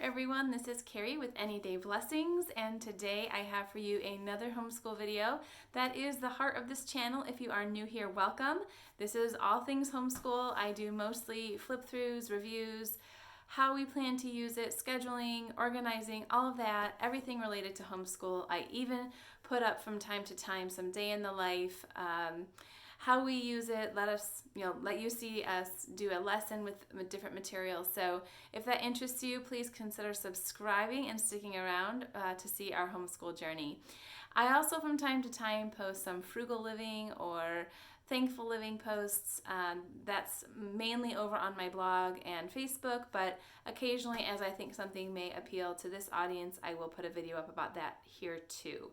everyone, this is Carrie with Any Day Blessings, and today I have for you another homeschool video that is the heart of this channel. If you are new here, welcome. This is all things homeschool. I do mostly flip-throughs, reviews, how we plan to use it, scheduling, organizing, all of that, everything related to homeschool. I even put up from time to time some day in the life, how we use it, let you see us do a lesson with different materials. So if that interests you, please consider subscribing and sticking around to see our homeschool journey. I also from time to time post some frugal living or thankful living posts. That's mainly over on my blog and Facebook, but occasionally as I think something may appeal to this audience, I will put a video up about that here too.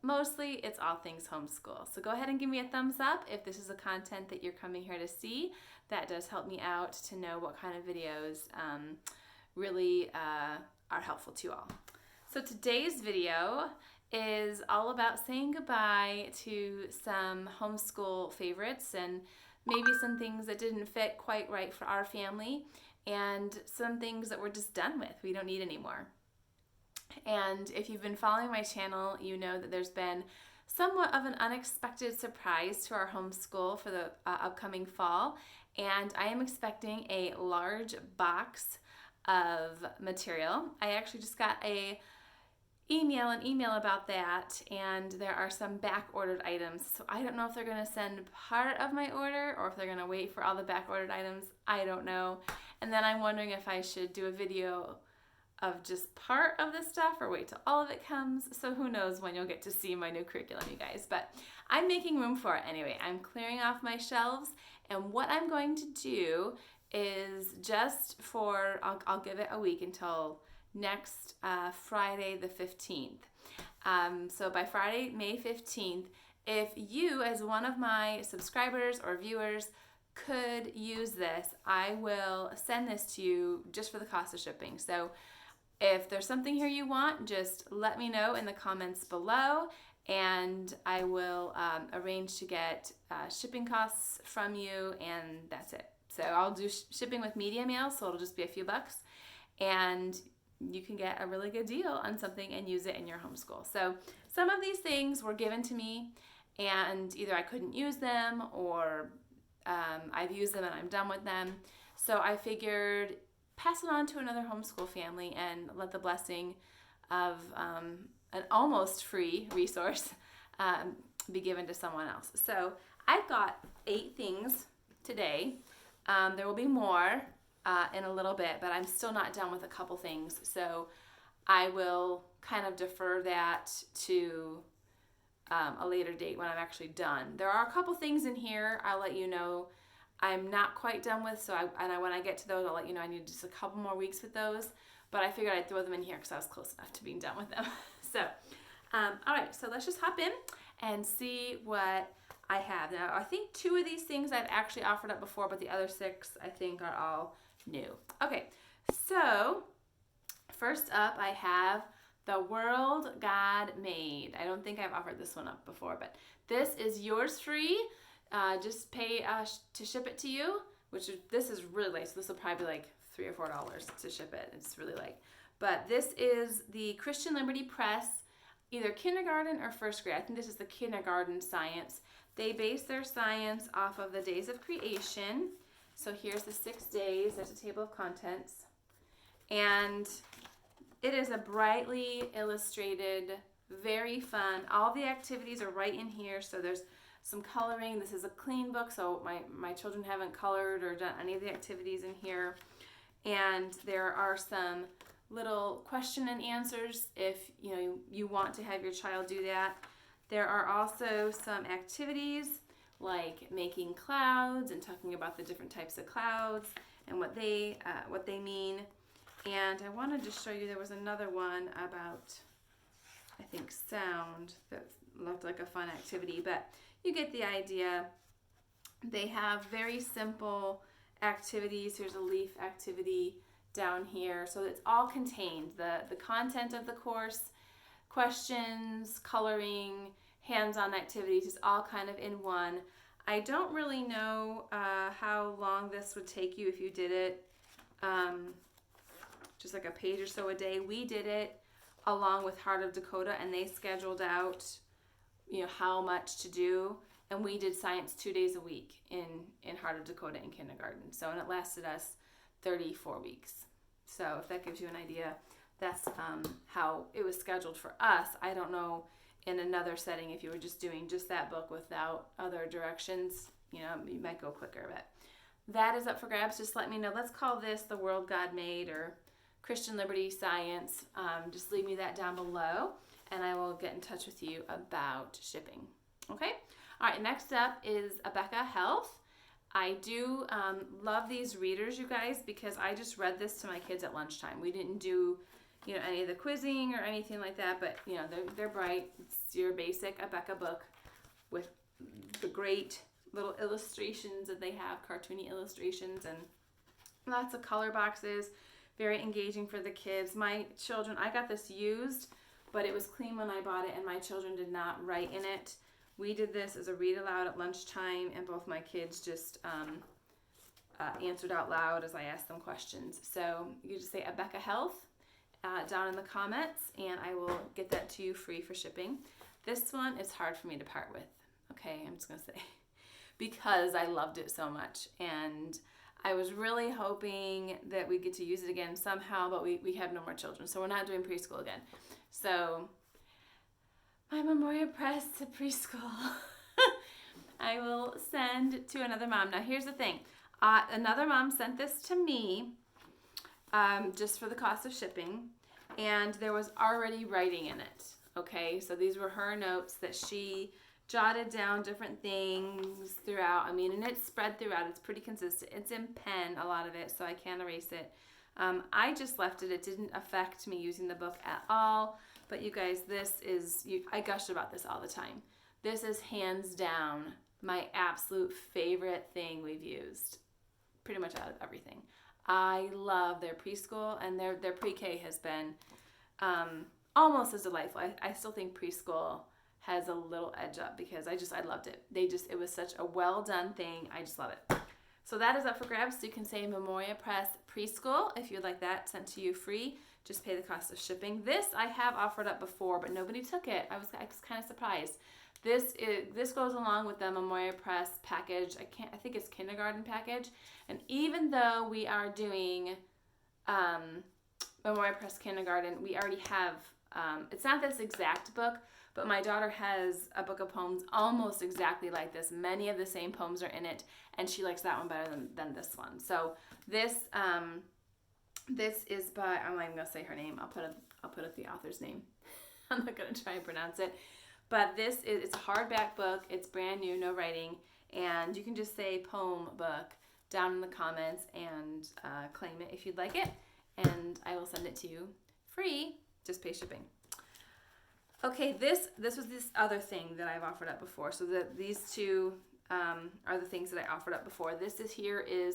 Mostly, it's all things homeschool. So go ahead and give me a thumbs up if this is the content that you're coming here to see. That does help me out to know what kind of videos really are helpful to you all. So today's video is all about saying goodbye to some homeschool favorites and maybe some things that didn't fit quite right for our family and some things that we're just done with, we don't need anymore. And if you've been following my channel, you know that there's been somewhat of an unexpected surprise to our homeschool for the upcoming fall. And I am expecting a large box of material. I actually just got an email about that, and there are some back-ordered items. So I don't know if they're going to send part of my order or if they're going to wait for all the back-ordered items. I don't know. And then I'm wondering if I should do a video of just part of the stuff or wait till all of it comes. So who knows when you'll get to see my new curriculum, you guys. But I'm making room for it anyway. I'm clearing off my shelves, and what I'm going to do is just for, I'll give it a week until next Friday the 15th. So by Friday, May 15th, if you as one of my subscribers or viewers could use this, I will send this to you just for the cost of shipping. So if there's something here you want, just let me know in the comments below, and I will arrange to get shipping costs from you, and that's it. So I'll do shipping with media mail, so it'll just be a few bucks, and you can get a really good deal on something and use it in your homeschool. So some of these things were given to me, and either I couldn't use them or I've used them and I'm done with them. So I figured pass it on to another homeschool family and let the blessing of an almost free resource be given to someone else. So I've got 8 things today. There will be more in a little bit, but I'm still not done with a couple things. So I will kind of defer that to a later date when I'm actually done. There are a couple things in here I'll let you know I'm not quite done with, so when I get to those, I'll let you know I need just a couple more weeks with those, but I figured I'd throw them in here because I was close enough to being done with them. So, all right, so let's just hop in and see what I have. Now, I think 2 of these things I've actually offered up before, but the other 6 I think are all new. Okay, so first up I have The World God Made. I don't think I've offered this one up before, but this is yours free. Just pay to ship it to you, this is really light, so this will probably be like $3 or $4 to ship it. It's really light. But this is the Christian Liberty Press, either kindergarten or first grade. I think this is the kindergarten science. They base their science off of the days of creation. So here's the 6 days. There's a table of contents. And it is a brightly illustrated, very fun. All the activities are right in here. So there's some coloring. This is a clean book, so my children haven't colored or done any of the activities in here. And there are some little question and answers if you want to have your child do that. There are also some activities like making clouds and talking about the different types of clouds and what they mean. And I wanted to show you, there was another one about, I think, sound that looked like a fun activity, but you get the idea. They have very simple activities. Here's a leaf activity down here. So it's all contained. The content of the course, questions, coloring, hands-on activities is all kind of in one. I don't really know how long this would take you if you did it just like a page or so a day. We did it along with Heart of Dakota, and they scheduled out, you know, how much to do. And we did science 2 days a week in Heart of Dakota in kindergarten. So, and it lasted us 34 weeks. So if that gives you an idea, that's how it was scheduled for us. I don't know in another setting if you were just doing just that book without other directions, you know, you might go quicker. But that is up for grabs. Just let me know. Let's call this The World God Made or Christian Liberty Science. Just leave me that down below, and I will get in touch with you about shipping. Okay? All right, next up is Abeka Health. I do love these readers, you guys, because I just read this to my kids at lunchtime. We didn't do, you know, any of the quizzing or anything like that, but, you know, they're bright. It's your basic Abeka book with the great little illustrations that they have, cartoony illustrations, and lots of color boxes. Very engaging for the kids. My children, I got this used, but it was clean when I bought it, and my children did not write in it. We did this as a read aloud at lunchtime, and both my kids just answered out loud as I asked them questions. So you just say Abeka Health down in the comments, and I will get that to you free for shipping. This one is hard for me to part with. Okay, I'm just going to say, because I loved it so much, and I was really hoping that we'd get to use it again somehow, but we have no more children, so we're not doing preschool again. So my Memoria Press to preschool, I will send to another mom. Now here's the thing. Another mom sent this to me just for the cost of shipping, and there was already writing in it. Okay, so these were her notes that she jotted down different things throughout. I mean, and it's spread throughout. It's pretty consistent. It's in pen, a lot of it, so I can't erase it. I just left it. It didn't affect me using the book at all. But you guys, this is, I gush about this all the time. This is hands down my absolute favorite thing we've used, pretty much out of everything. I love their preschool, and their pre-K has been almost as delightful. I still think preschool has a little edge up because I loved it. It was such a well done thing. I just love it. So that is up for grabs. So you can say Memoria Press Preschool if you'd like that sent to you free. Just pay the cost of shipping. This I have offered up before, but nobody took it. I was kind of surprised. This goes along with the Memoria Press package. I think it's kindergarten package. And even though we are doing Memoria Press kindergarten, we already have. It's not this exact book, but my daughter has a book of poems almost exactly like this. Many of the same poems are in it, and she likes that one better than this one. So this is by, I'm not even gonna say her name. I'll put up the author's name. I'm not gonna try and pronounce it. But it's a hardback book. It's brand new, no writing, and you can just say poem book down in the comments and claim it if you'd like it, and I will send it to you free. Just pay shipping. Okay, this was this other thing that I've offered up before. So these two are the things that I offered up before. This is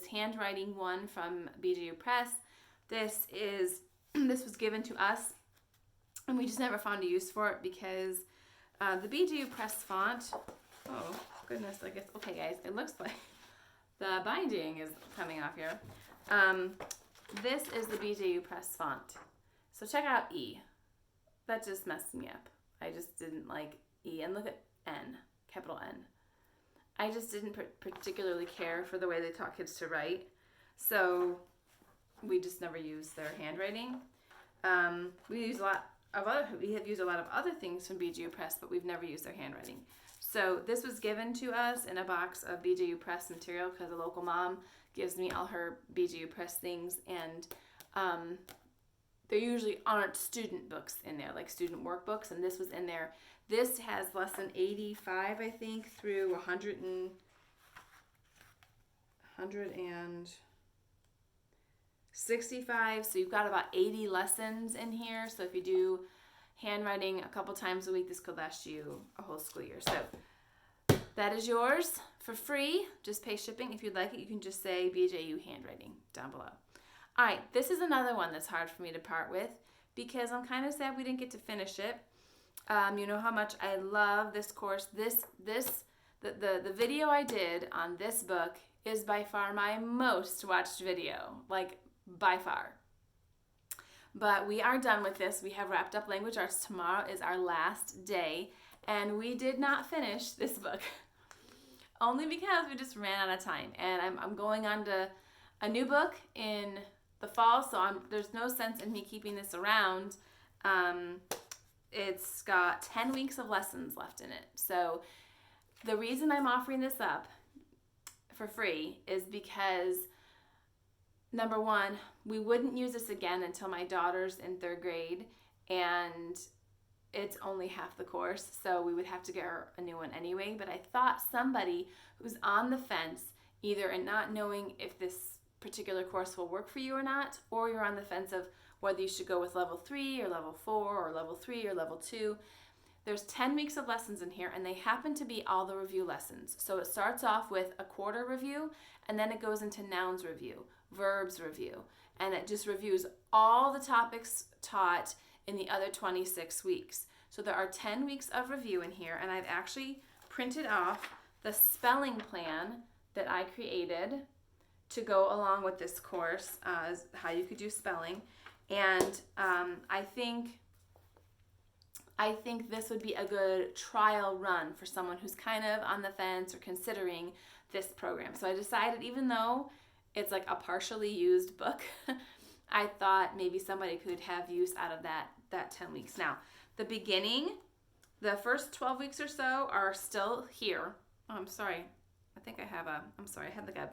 handwriting one from BGU Press. This was given to us, and we just never found a use for it because the BGU Press font. Oh goodness, I guess. Okay, guys, it looks like the binding is coming off here. This is the BGU Press font. So check out E. That just messed me up. I just didn't like E. And look at N, capital N. I just didn't particularly care for the way they taught kids to write. So we just never used their handwriting. We have used a lot of other things from BGU Press, but we've never used their handwriting. So this was given to us in a box of BGU Press material because a local mom gives me all her BGU Press things, and there usually aren't student books in there, like student workbooks, and this was in there. This has lesson 85, I think, through 165, so you've got about 80 lessons in here. So if you do handwriting a couple times a week, this could last you a whole school year. So that is yours for free. Just pay shipping. If you'd like it, you can just say BJU handwriting down below. All right, this is another one that's hard for me to part with because I'm kind of sad we didn't get to finish it. You know how much I love this course. The video I did on this book is by far my most watched video, like by far. But we are done with this. We have wrapped up language arts. Tomorrow is our last day, and we did not finish this book. Only because we just ran out of time. And I'm going on to a new book in the fall, so there's no sense in me keeping this around. It's got 10 weeks of lessons left in it. So the reason I'm offering this up for free is because, number one, we wouldn't use this again until my daughter's in 3rd grade, and it's only half the course, so we would have to get her a new one anyway. But I thought somebody who's on the fence, either in not knowing if this particular course will work for you or not, or you're on the fence of whether you should go with level 3 or level 4 or level 3 or level 2. There's 10 weeks of lessons in here, and they happen to be all the review lessons. So it starts off with a quarter review, and then it goes into nouns review, verbs review, and it just reviews all the topics taught in the other 26 weeks. So there are 10 weeks of review in here, and I've actually printed off the spelling plan that I created to go along with this course, how you could do spelling. And I think this would be a good trial run for someone who's kind of on the fence or considering this program. So I decided, even though it's like a partially used book, I thought maybe somebody could have use out of that 10 weeks. Now, the beginning, the first 12 weeks or so are still here. Oh, I'm sorry. I had like a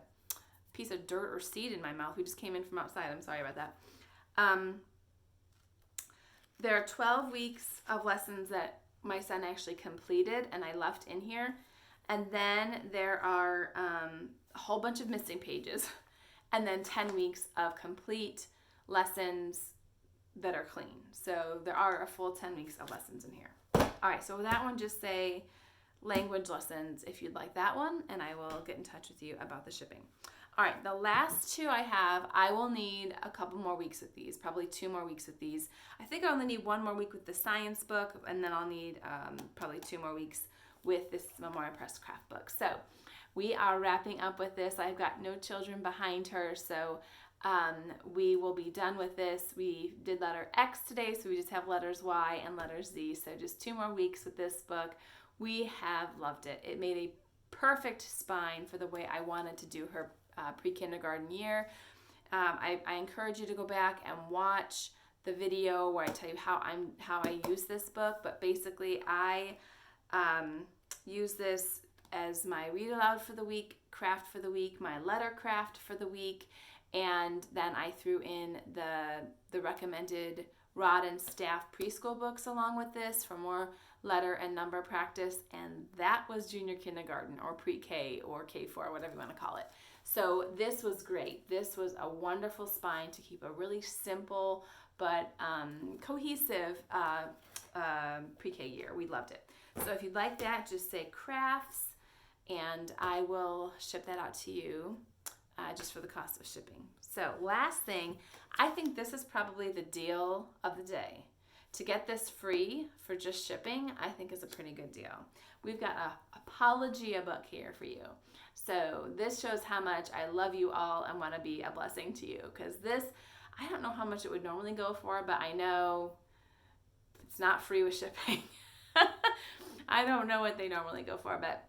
piece of dirt or seed in my mouth. We just came in from outside. I'm sorry about that. There are 12 weeks of lessons that my son actually completed and I left in here. And then there are a whole bunch of missing pages. And then 10 weeks of complete lessons that are clean. So there are a full 10 weeks of lessons in here. All right, so that one, just say language lessons if you'd like that one, and I will get in touch with you about the shipping. All right, the last two I have, I will need a couple more weeks with these, probably 2 more weeks with these. I think I only need 1 more week with the science book, and then I'll need probably 2 more weeks with this Memoria Press craft book. So we are wrapping up with this. I've got no children behind her, so we will be done with this. We did letter X today, so we just have letters Y and letters Z. So just 2 more weeks with this book. We have loved it. It made a perfect spine for the way I wanted to do her pre-kindergarten year. I encourage you to go back and watch the video where I tell you how I use this book. But basically, I use this as my read aloud for the week, craft for the week, my letter craft for the week, and then I threw in the recommended Rod and Staff preschool books along with this for more letter and number practice, and that was junior kindergarten or pre-K or K4, whatever you want to call it. So this was great. This was a wonderful spine to keep a really simple but cohesive pre-K year. We loved it. So if you'd like that, just say crafts, and I will ship that out to you just for the cost of shipping. So last thing, I think this is probably the deal of the day. To get this free for just shipping, I think is a pretty good deal. We've got a Apologia book here for you. So this shows how much I love you all and want to be a blessing to you. Because this, I don't know how much it would normally go for, but I know it's not free with shipping. I don't know what they normally go for, but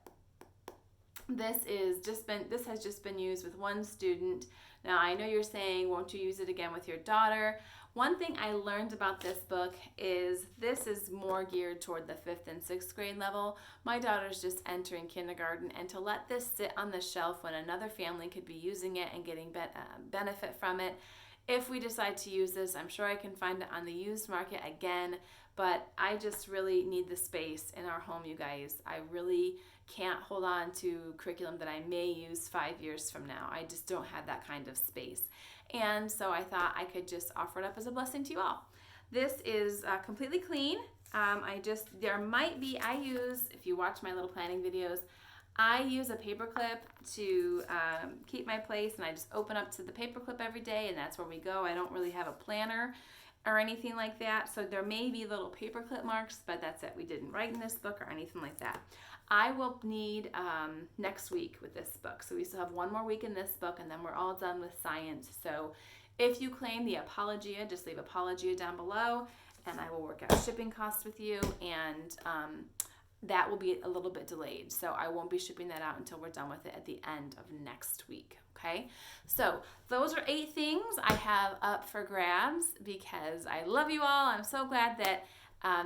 this has just been used with 1 student. Now I know you're saying, won't you use it again with your daughter? One thing I learned about this book is this is more geared toward the 5th and 6th grade level. My daughter's just entering kindergarten, and to let this sit on the shelf when another family could be using it and getting benefit from it. If we decide to use this, I'm sure I can find it on the used market again, but I just really need the space in our home, you guys. I really can't hold on to curriculum that I may use 5 years from now. I just don't have that kind of space. And so I thought I could just offer it up as a blessing to you all. This is completely clean. If you watch my little planning videos, I use a paper clip to keep my place, and I just open up to the paper clip every day, and that's where we go. I don't really have a planner or anything like that, so there may be little paper clip marks, but that's it. We didn't write in this book or anything like that. I will need next week with this book, so we still have 1 more week in this book, and then we're all done with science. So If you claim the Apologia, just leave Apologia down below, and I will work out shipping costs with you, and that will be a little bit delayed. So I won't be shipping that out until we're done with it at the end of next week. Okay, so those are 8 things I have up for grabs because I love you all. I'm so glad that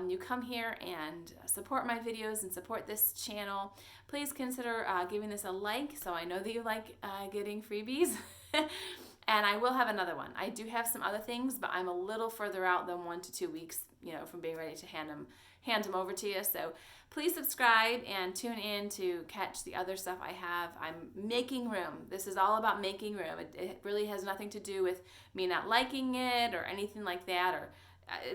you come here and support my videos and support this channel. Please consider giving this a like so I know that you like getting freebies. And I will have another one. I do have some other things, but I'm a little further out than 1 to 2 weeks, from being ready to hand them over to you. So please subscribe and tune in to catch the other stuff I have. I'm making room. This is all about making room. It really has nothing to do with me not liking it or anything like that. Or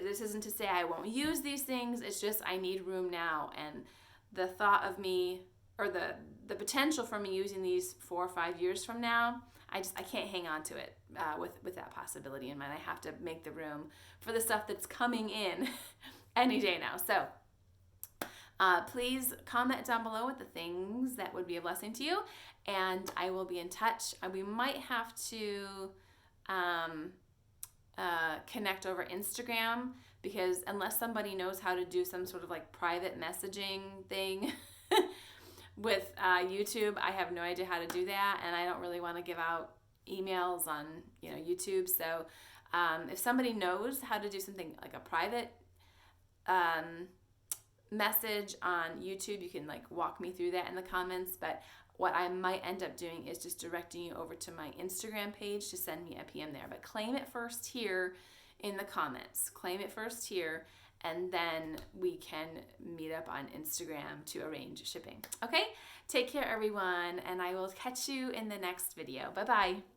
this isn't to say I won't use these things. It's just I need room now. And the thought of me, or the potential for me using these 4 or 5 years from now, I can't hang on to it with that possibility in mind. I have to make the room for the stuff that's coming in any day now. So please comment down below with the things that would be a blessing to you, and I will be in touch. We might have to connect over Instagram, because unless somebody knows how to do some sort of like private messaging thing with YouTube, I have no idea how to do that, and I don't really want to give out emails on YouTube. So if somebody knows how to do something like a private message on YouTube, you can like walk me through that in the comments. But what I might end up doing is just directing you over to my Instagram page to send me a PM there. But claim it first here in the comments. Claim it first here, and then we can meet up on Instagram to arrange shipping. Okay? Take care, everyone, and I will catch you in the next video. Bye-bye.